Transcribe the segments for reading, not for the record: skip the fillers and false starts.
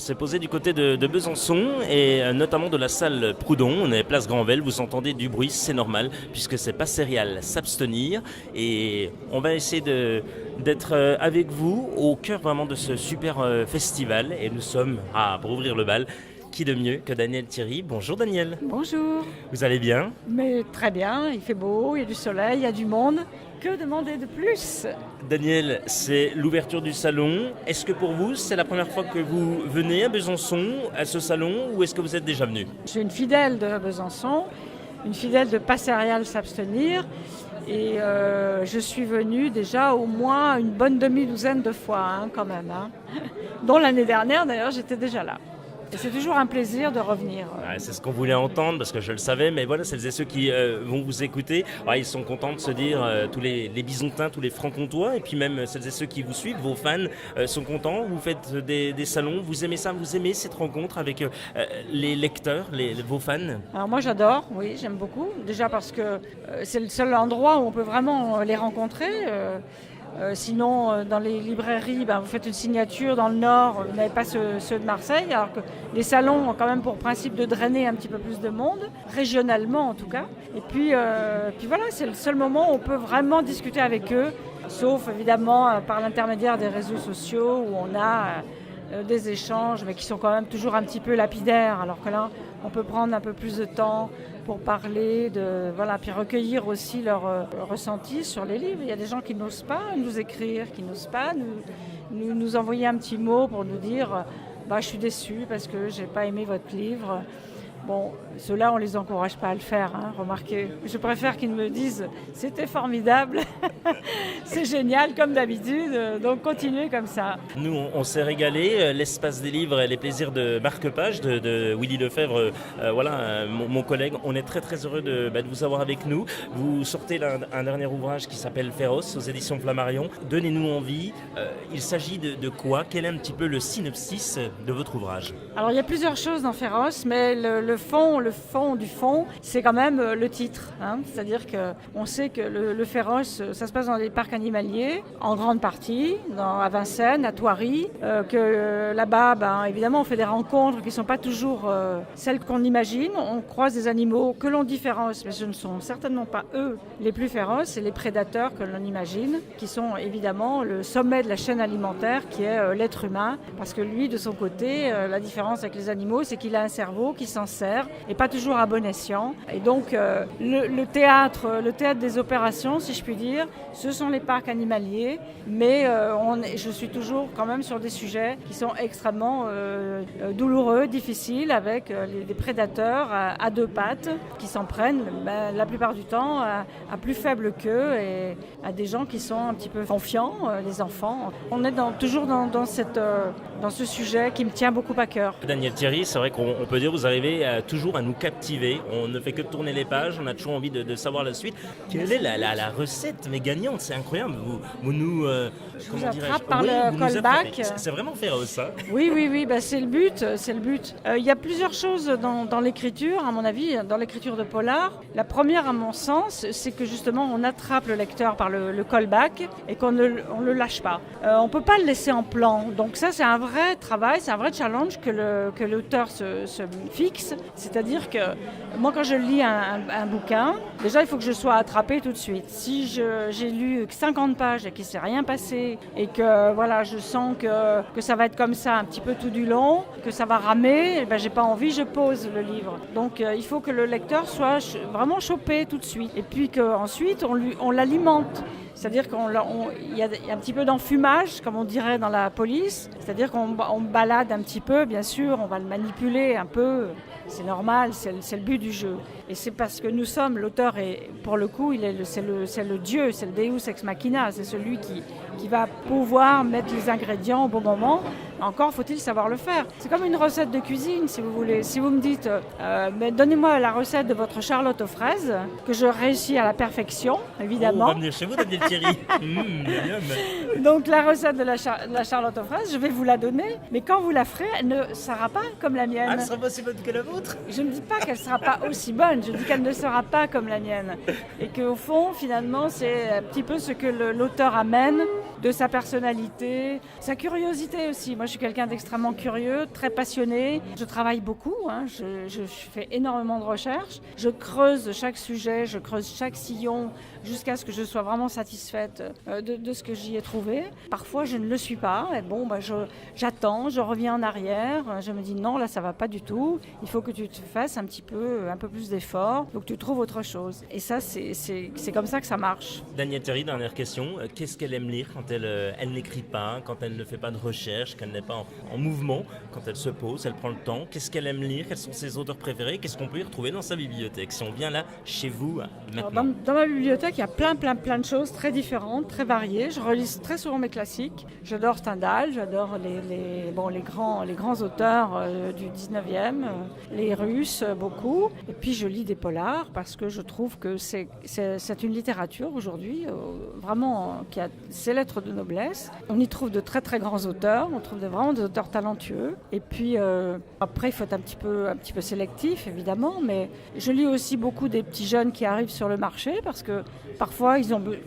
s'est posé du côté de Besançon et notamment de la salle Proudhon. On est place Granvelle, vous entendez du bruit, c'est normal puisque c'est pas céréales, s'abstenir. Et on va essayer d'être avec vous au cœur vraiment de ce super festival. Et nous sommes, pour ouvrir le bal, qui de mieux que Daniel Thierry. Bonjour Daniel. Bonjour. Vous allez bien? Mais très bien, il fait beau, il y a du soleil, il y a du monde. Que demander de plus? Daniel, c'est l'ouverture du salon. Est-ce que pour vous, c'est la première fois que vous venez à Besançon, à ce salon, ou est-ce que vous êtes déjà venu? Je suis une fidèle de Besançon, une fidèle de pas céréales s'abstenir. Et je suis venue déjà au moins une bonne demi-douzaine de fois quand même. Dont l'année dernière d'ailleurs, j'étais déjà là. Et c'est toujours un plaisir de revenir. Ouais, c'est ce qu'on voulait entendre parce que je le savais, mais voilà, celles et ceux qui vont vous écouter, ils sont contents de se dire, tous les Bisontins, tous les Franc-Comtois, et puis même celles et ceux qui vous suivent, vos fans, sont contents. Vous faites des salons, vous aimez ça, vous aimez cette rencontre avec les lecteurs, vos fans? Alors moi j'adore, oui, j'aime beaucoup. Déjà parce que c'est le seul endroit où on peut vraiment les rencontrer. Sinon, dans les librairies, vous faites une signature dans le Nord, vous n'avez pas ceux de Marseille, alors que les salons ont quand même pour principe de drainer un petit peu plus de monde, régionalement en tout cas. Et puis voilà, c'est le seul moment où on peut vraiment discuter avec eux, sauf évidemment par l'intermédiaire des réseaux sociaux où on a des échanges, mais qui sont quand même toujours un petit peu lapidaires, alors que là, on peut prendre un peu plus de temps pour parler, puis recueillir aussi leurs ressentis sur les livres. Il y a des gens qui n'osent pas nous écrire, qui n'osent pas nous envoyer un petit mot pour nous dire je suis déçu parce que je n'ai pas aimé votre livre. Bon, ceux-là, on ne les encourage pas à le faire, remarquez. Je préfère qu'ils me disent « c'était formidable, c'est génial comme d'habitude, donc continuez comme ça ». Nous, on s'est régalé, l'espace des livres et les plaisirs de marque-page de Willy Lefebvre, mon collègue. On est très très heureux de vous avoir avec nous. Vous sortez un dernier ouvrage qui s'appelle Féroce aux éditions Flammarion. Donnez-nous envie, il s'agit de quoi? Quel est un petit peu le synopsis de votre ouvrage? Alors il y a plusieurs choses dans Féroce, mais le fond du fond, c'est quand même le titre. C'est-à-dire qu'on sait que le Féroce, ça se passe dans des parcs animaliers, en grande partie, à Vincennes, à Thoiry, que là-bas, évidemment, on fait des rencontres qui ne sont pas toujours celles qu'on imagine. On croise des animaux que l'on dit féroces, mais ce ne sont certainement pas eux les plus féroces, c'est les prédateurs que l'on imagine, qui sont évidemment le sommet de la chaîne alimentaire, qui est l'être humain, parce que lui, de son côté, la différence avec les animaux, c'est qu'il a un cerveau qui s'en sert et pas toujours à bon escient. Et donc le théâtre des opérations, si je puis dire, ce sont les parcs animaliers, mais je suis toujours quand même sur des sujets qui sont extrêmement douloureux, difficiles, avec des prédateurs à deux pattes qui s'en prennent la plupart du temps à plus faible qu'eux et à des gens qui sont un petit peu confiants, les enfants. On est toujours dans ce sujet qui me tient beaucoup à cœur. Daniel Thierry, c'est vrai qu'on peut dire que vous arrivez toujours à nous captiver. On ne fait que tourner les pages, on a toujours envie de savoir la suite. Quelle est la recette mais gagnante? C'est incroyable. Vous nous... Je vous attrape par le callback. C'est vraiment féroce, ça. Oui, c'est le but. Il y a plusieurs choses dans l'écriture, à mon avis, dans l'écriture de polar. La première, à mon sens, c'est que justement, on attrape le lecteur par le callback et qu'on ne le lâche pas. On ne peut pas le laisser en plan. Donc ça, c'est un vrai travail, c'est un vrai challenge que l'auteur se fixe. C'est-à-dire que moi, quand je lis un bouquin, déjà, il faut que je sois attrapée tout de suite. Si j'ai lu 50 pages et qu'il ne s'est rien passé et que je sens que ça va être comme ça un petit peu tout du long, que ça va ramer, j'ai pas envie, je pose le livre. Donc il faut que le lecteur soit vraiment chopé tout de suite. Et puis qu'ensuite, on l'alimente. C'est-à-dire qu'il y a un petit peu d'enfumage, comme on dirait dans la police. C'est-à-dire qu'on balade un petit peu, bien sûr, on va le manipuler un peu. C'est normal, c'est le but du jeu. Et c'est parce que nous sommes, l'auteur, et pour le coup, c'est le Dieu, c'est le Deus ex machina, c'est celui qui va pouvoir mettre les ingrédients au bon moment. Encore faut-il savoir le faire. C'est comme une recette de cuisine, si vous voulez. Si vous me dites, mais donnez-moi la recette de votre charlotte aux fraises, que je réussis à la perfection, évidemment. On va venir chez vous, Daniel Thierry. Donc la recette de la charlotte aux fraises, je vais vous la donner, mais quand vous la ferez, elle ne sera pas comme la mienne. Elle ne sera pas aussi bonne que la vôtre. Je ne dis pas qu'elle ne sera pas aussi bonne, je dis qu'elle ne sera pas comme la mienne. Et qu'au fond, finalement, c'est un petit peu ce que l'auteur amène de sa personnalité, sa curiosité aussi. Moi, je suis quelqu'un d'extrêmement curieux, très passionné. Je travaille beaucoup, je fais énormément de recherches. Je creuse chaque sujet, je creuse chaque sillon jusqu'à ce que je sois vraiment satisfaite de ce que j'y ai trouvé. Parfois, je ne le suis pas. Et bon, j'attends, je reviens en arrière. Je me dis non, là, ça va pas du tout. Il faut que tu te fasses un peu plus d'efforts. Donc, tu trouves autre chose. Et ça, c'est comme ça que ça marche. Danielle Terry, dernière question. Qu'est-ce qu'elle aime lire quand elle n'écrit pas, quand elle ne fait pas de recherche, qu'elle n'est pas en mouvement, quand elle se pose, elle prend le temps? Qu'est-ce qu'elle aime lire? Quels sont ses auteurs préférés? Qu'est-ce qu'on peut y retrouver dans sa bibliothèque si on vient là, chez vous, maintenant? Alors, dans ma bibliothèque, il y a plein de choses très différentes, très variées. Je relis très souvent mes classiques. J'adore Stendhal, j'adore les grands auteurs du 19e, les Russes, beaucoup. Et puis je lis des polars parce que je trouve que c'est une littérature aujourd'hui vraiment qui a ses lettres de noblesse. On y trouve de très très grands auteurs, on trouve vraiment des auteurs talentueux. Et puis après, il faut être un petit peu sélectif évidemment, mais je lis aussi beaucoup des petits jeunes qui arrivent sur le marché parce que parfois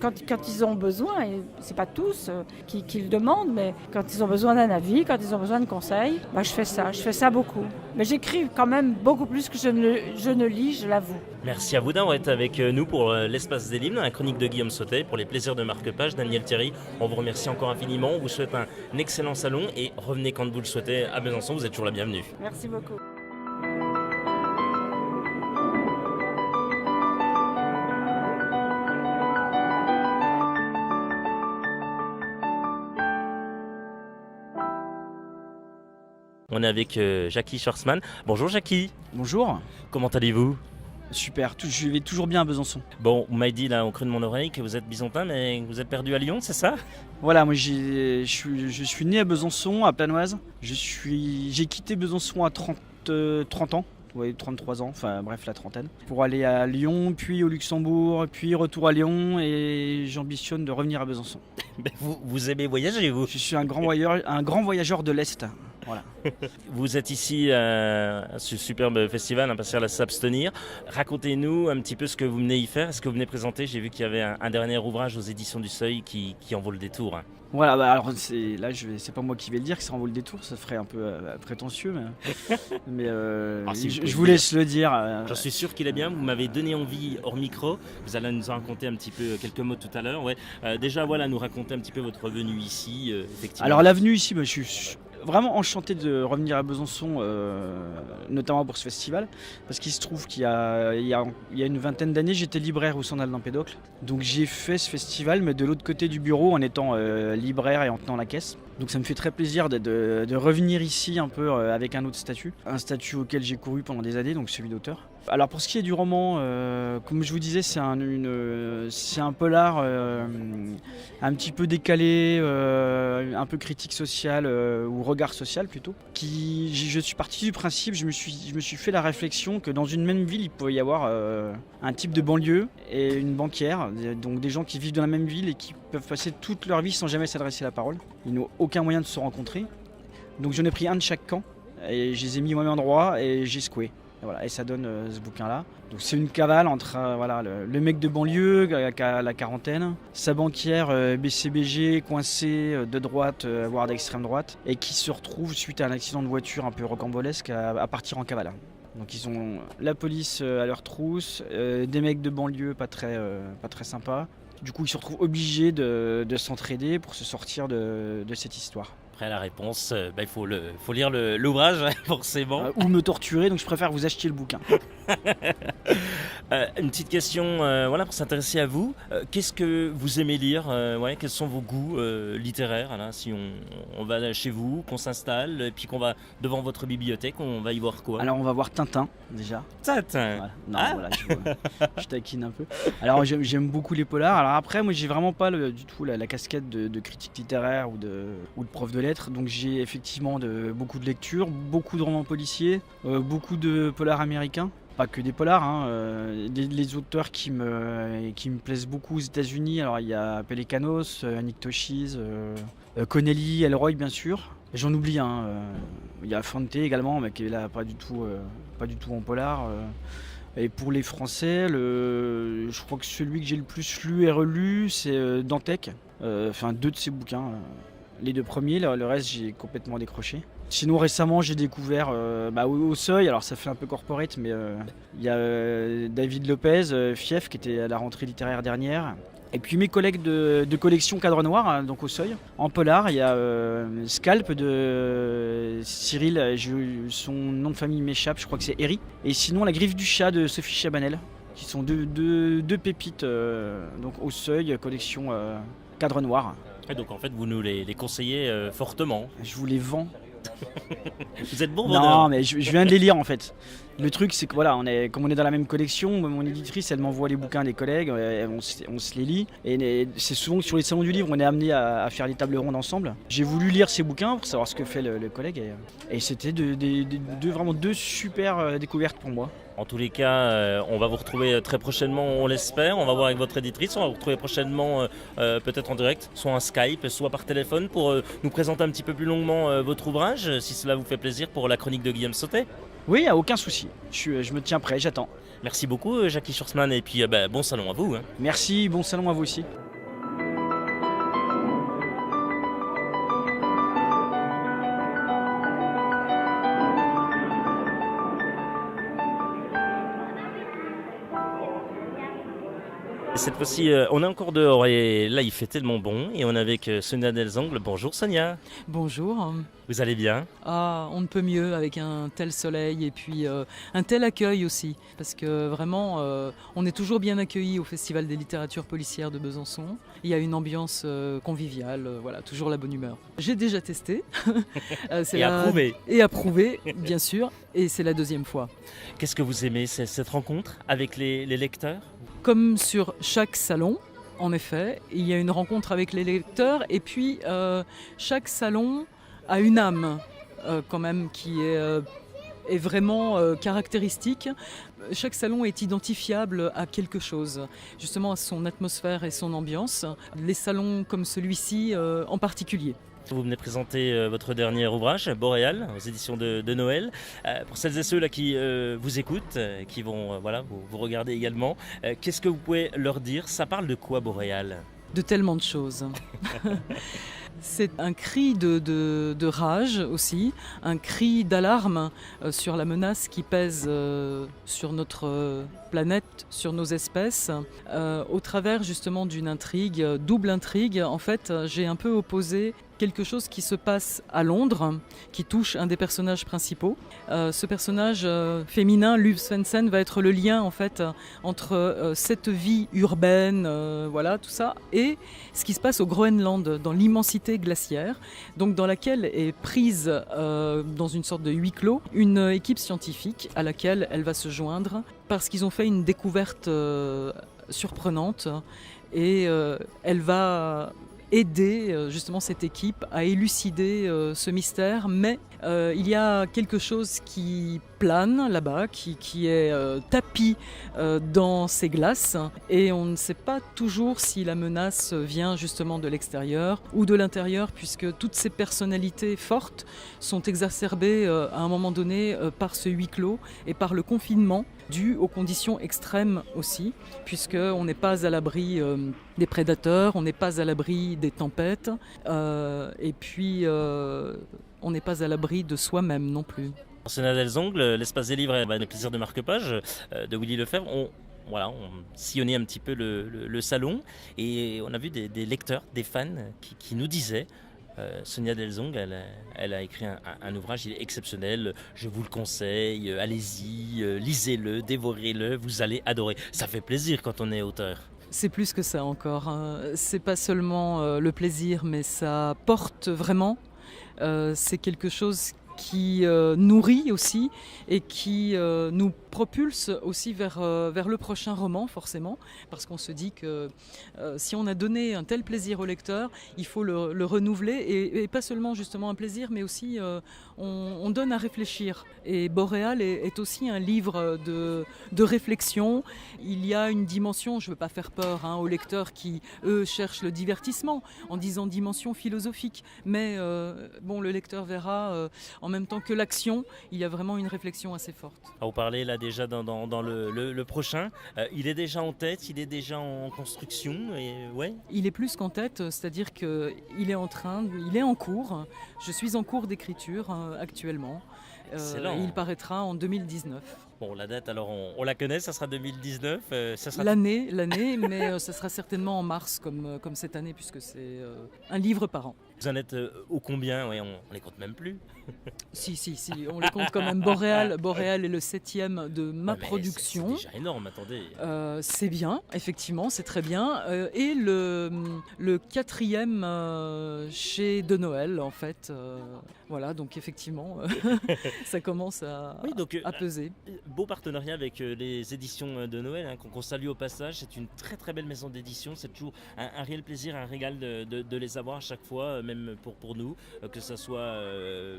quand ils ont besoin, et c'est pas tous qui le demandent, mais quand ils ont besoin d'un avis, quand ils ont besoin de conseils, je fais ça beaucoup. Mais j'écris quand même beaucoup plus que je ne lis, je l'avoue. Merci à vous d'avoir été avec nous pour l'Espace des Livres, dans la chronique de Guillaume Sautet, pour les plaisirs de marque-page. Danielle Terry, on vous remercie encore infiniment, on vous souhaite un excellent salon et revenez quand vous le souhaitez à Besançon, vous êtes toujours la bienvenue. Merci beaucoup. On est avec Jackie Schwarzman. Bonjour Jackie. Bonjour. Comment allez-vous? Super, je vais toujours bien à Besançon. Bon, vous m'avez dit là au creux de mon oreille que vous êtes byzantin mais que vous êtes perdu à Lyon, c'est ça? Voilà, moi je suis né à Besançon, à Planoise. J'ai quitté Besançon à 30 ans. Oui, 33 ans, enfin bref, la trentaine, pour aller à Lyon, puis au Luxembourg, puis retour à Lyon, et j'ambitionne de revenir à Besançon. Vous aimez voyager, vous? Je suis un grand voyageur de l'Est. Voilà. Vous êtes ici à ce superbe festival, Impatience à s'abstenir. Racontez-nous un petit peu ce que vous venez y faire, ce que vous venez présenter. J'ai vu qu'il y avait un dernier ouvrage aux éditions du Seuil qui en vaut le détour. Voilà, alors c'est pas moi qui vais le dire que ça en vaut le détour, ça ferait un peu prétentieux, mais je vous laisse le dire. J'en suis sûr qu'il est bien, vous m'avez donné envie hors micro, vous allez nous en raconter un petit peu quelques mots tout à l'heure. Ouais. Déjà voilà, nous raconter un petit peu votre venue ici, effectivement. Alors la venue ici, je suis vraiment enchanté de revenir à Besançon, notamment pour ce festival, parce qu'il se trouve qu'il y a une vingtaine d'années, j'étais libraire au Sandal d'Empédocle. Donc j'ai fait ce festival, mais de l'autre côté du bureau, en étant libraire et en tenant la caisse. Donc ça me fait très plaisir de revenir ici un peu avec un autre statut. Un statut auquel j'ai couru pendant des années, donc celui d'auteur. Alors pour ce qui est du roman, comme je vous disais, c'est un polar un petit peu décalé, un peu critique sociale ou regard social plutôt. Je suis parti du principe, je me suis fait la réflexion que dans une même ville, il pouvait y avoir un type de banlieue et une banquière, donc des gens qui vivent dans la même ville et qui peuvent passer toute leur vie sans jamais s'adresser la parole. Ils n'ont aucun moyen de se rencontrer. Donc j'en ai pris un de chaque camp et je les ai mis au même endroit et j'ai secoué. Et voilà, et ça donne ce bouquin-là. Donc c'est une cavale entre le mec de banlieue qui a la quarantaine, sa banquière BCBG coincée de droite, voire d'extrême droite, et qui se retrouve suite à un accident de voiture un peu rocambolesque à partir en cavale. Donc ils ont la police à leur trousse, des mecs de banlieue pas très sympas. Du coup ils se retrouvent obligés de s'entraider pour se sortir de cette histoire. Après la réponse, il faut lire l'ouvrage, forcément. Ou me torturer, donc je préfère vous achetiez le bouquin. Une petite question pour s'intéresser à vous. Qu'est-ce que vous aimez lire quels sont vos goûts littéraires là, si on va chez vous, qu'on s'installe, et puis qu'on va devant votre bibliothèque, on va y voir quoi? Alors on va voir Tintin, déjà. Tintin. Voilà. Je taquine un peu. Alors j'aime beaucoup les polars. Alors après, moi j'ai vraiment pas du tout la casquette de critique littéraire ou de prof de lettres. Donc j'ai effectivement beaucoup de lectures, beaucoup de romans policiers, beaucoup de polars américains. Pas que des polars, les auteurs qui me plaisent beaucoup aux États-Unis. Alors il y a Pelecanos, Nick Toshiz, Connelly, Elroy bien sûr. Et j'en oublie, il y a Fante également, mais qui est là pas du tout en polar. Et pour les Français, je crois que celui que j'ai le plus lu et relu, c'est Dantec. Enfin, 2 de ses bouquins. Les 2 premiers, le reste, j'ai complètement décroché. Sinon, récemment, j'ai découvert au Seuil, alors ça fait un peu corporate, mais il y a David Lopez, Fief, qui était à la rentrée littéraire dernière. Et puis mes collègues de collection Cadre Noir, hein, donc au Seuil. En polar, il y a Scalp de Cyril, son nom de famille m'échappe, je crois que c'est Eri. Et sinon La Griffe du Chat de Sophie Chabanel, qui sont deux pépites donc au Seuil, collection Cadre Noir. Et donc en fait, vous nous les conseillez fortement. Je vous les vends. Vous êtes bon vendeur. Non, mais je viens de les lire en fait. Le truc, c'est que voilà, comme on est dans la même collection, mon éditrice, elle m'envoie les bouquins des collègues, on se les lit. Et c'est souvent que sur les salons du livre, on est amené à faire des tables rondes ensemble. J'ai voulu lire ces bouquins pour savoir ce que fait le collègue. Et c'était vraiment deux super découvertes pour moi. En tous les cas, on va vous retrouver très prochainement, on l'espère. On va voir avec votre éditrice, on va vous retrouver prochainement peut-être en direct, soit en Skype, soit par téléphone pour nous présenter un petit peu plus longuement votre ouvrage, si cela vous fait plaisir pour la chronique de Guillaume Sautet. Oui, aucun souci. Je me tiens prêt, j'attends. Merci beaucoup Jackie Schurzmann et puis bon salon à vous. Hein. Merci, bon salon à vous aussi. Cette fois-ci, on est encore dehors et là il fait tellement bon et on est avec Sonia Delzangles. Bonjour Sonia. Bonjour. Vous allez bien? Ah, on ne peut mieux avec un tel soleil et puis un tel accueil aussi. Parce que vraiment, on est toujours bien accueillis au Festival des littératures policières de Besançon. Il y a une ambiance conviviale, voilà, toujours la bonne humeur. J'ai déjà testé. Approuvé. Et approuvé, bien sûr. Et c'est la 2e fois. Qu'est-ce que vous aimez, cette rencontre avec les lecteurs? Comme sur chaque salon, en effet, il y a une rencontre avec les lecteurs et puis chaque salon a une âme quand même qui est vraiment caractéristique. Chaque salon est identifiable à quelque chose, justement à son atmosphère et son ambiance. Les salons comme celui-ci en particulier. Vous venez présenter votre dernier ouvrage, Boréal, aux éditions de Noël. Pour celles et ceux là qui vous écoutent, qui vont vous regarder également, qu'est-ce que vous pouvez leur dire? Ça parle de quoi, Boréal? De tellement de choses. C'est un cri de rage aussi, un cri d'alarme sur la menace qui pèse sur notre planète, sur nos espèces, au travers justement d'une intrigue, double intrigue. En fait, j'ai un peu opposé quelque chose qui se passe à Londres, qui touche un des personnages principaux. Ce personnage féminin, Luv Svendsen, va être le lien en fait entre cette vie urbaine, voilà tout ça, et ce qui se passe au Groenland, dans l'immensité glaciaire, donc dans laquelle est prise dans une sorte de huis clos une équipe scientifique à laquelle elle va se joindre parce qu'ils ont fait une découverte surprenante et elle va aider justement cette équipe à élucider ce mystère, mais il y a quelque chose qui plane là-bas, qui est tapi dans ces glaces, et on ne sait pas toujours si la menace vient justement de l'extérieur ou de l'intérieur, puisque toutes ces personnalités fortes sont exacerbées à un moment donné par ce huis clos et par le confinement, dû aux conditions extrêmes aussi, puisqu'on n'est pas à l'abri des prédateurs, on n'est pas à l'abri des tempêtes, et puis on n'est pas à l'abri de soi-même non plus. Sonia Delzangles, l'espace des livres et les plaisirs de marque-page de Willy Lefebvre, on sillonnait un petit peu le salon et on a vu des lecteurs, des fans qui nous disaient Sonia Delzangles, elle a écrit un ouvrage, il est exceptionnel, je vous le conseille, allez-y, lisez-le, dévorez-le, vous allez adorer. Ça fait plaisir quand on est auteur. C'est plus que ça encore, c'est pas seulement le plaisir, mais ça porte vraiment, c'est quelque chose qui nourrit aussi et qui nous propulse aussi vers le prochain roman forcément, parce qu'on se dit que si on a donné un tel plaisir au lecteur, il faut le renouveler et pas seulement justement un plaisir, mais aussi on donne à réfléchir. Et Boréal est aussi un livre de réflexion. Il y a une dimension, je ne veux pas faire peur aux lecteurs qui, eux, cherchent le divertissement en disant dimension philosophique, mais bon, le lecteur verra en même temps que l'action, il y a vraiment une réflexion assez forte. Vous parlez là déjà dans le prochain. Il est déjà en tête, il est déjà en construction. Et ouais. Il est plus qu'en tête, c'est-à-dire qu'il est en cours. Je suis en cours d'écriture actuellement. Il paraîtra en 2019. Bon, la date, alors on la connaît, ça sera 2019. Ça sera... L'année, mais ça sera certainement en mars comme cette année, puisque c'est un livre par an. Vous en êtes au combien? Ouais, on les compte même plus. Si, on les compte quand même. Boréal est le 7e de ma production. C'est déjà énorme, attendez. C'est bien, effectivement, c'est très bien. Et le 4e chez De Noël, en fait. Voilà, donc effectivement, ça commence à peser. Beau partenariat avec les éditions de Noël, hein, qu'on salue au passage. C'est une très très belle maison d'édition. C'est toujours un réel plaisir, un régal de les avoir à chaque fois, même pour nous, que ce soit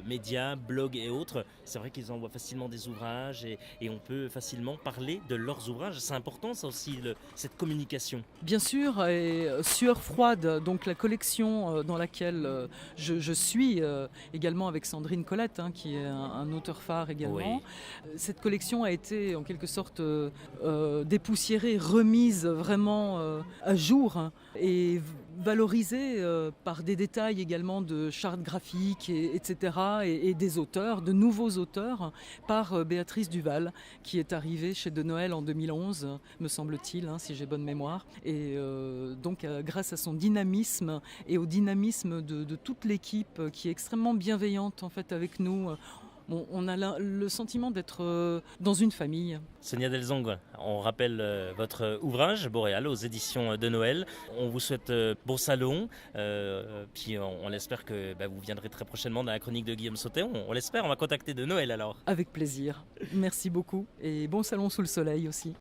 médias, blogs et autres. C'est vrai qu'ils envoient facilement des ouvrages et on peut facilement parler de leurs ouvrages. C'est important ça aussi, cette communication. Bien sûr, et Sueur froide, donc la collection dans laquelle je suis également avec Sandrine Colette, hein, qui est un auteur phare également. Oui. Cette collection a été en quelque sorte dépoussiérée, remise vraiment à jour, hein, et valorisée par des détails également de chartes graphiques, etc. et des auteurs, de nouveaux auteurs, par Béatrice Duval, qui est arrivée chez De Noël en 2011, me semble-t-il, hein, si j'ai bonne mémoire. Et donc grâce à son dynamisme et au dynamisme de toute l'équipe qui est extrêmement bienveillante en fait avec nous, on a le sentiment d'être dans une famille. Sonia Delzong, on rappelle votre ouvrage Boréal aux éditions de Noël. On vous souhaite bon salon, puis on espère que vous viendrez très prochainement dans la chronique de Guillaume Sautet. On l'espère, on va contacter De Noël alors. Avec plaisir. Merci beaucoup et bon salon sous le soleil aussi.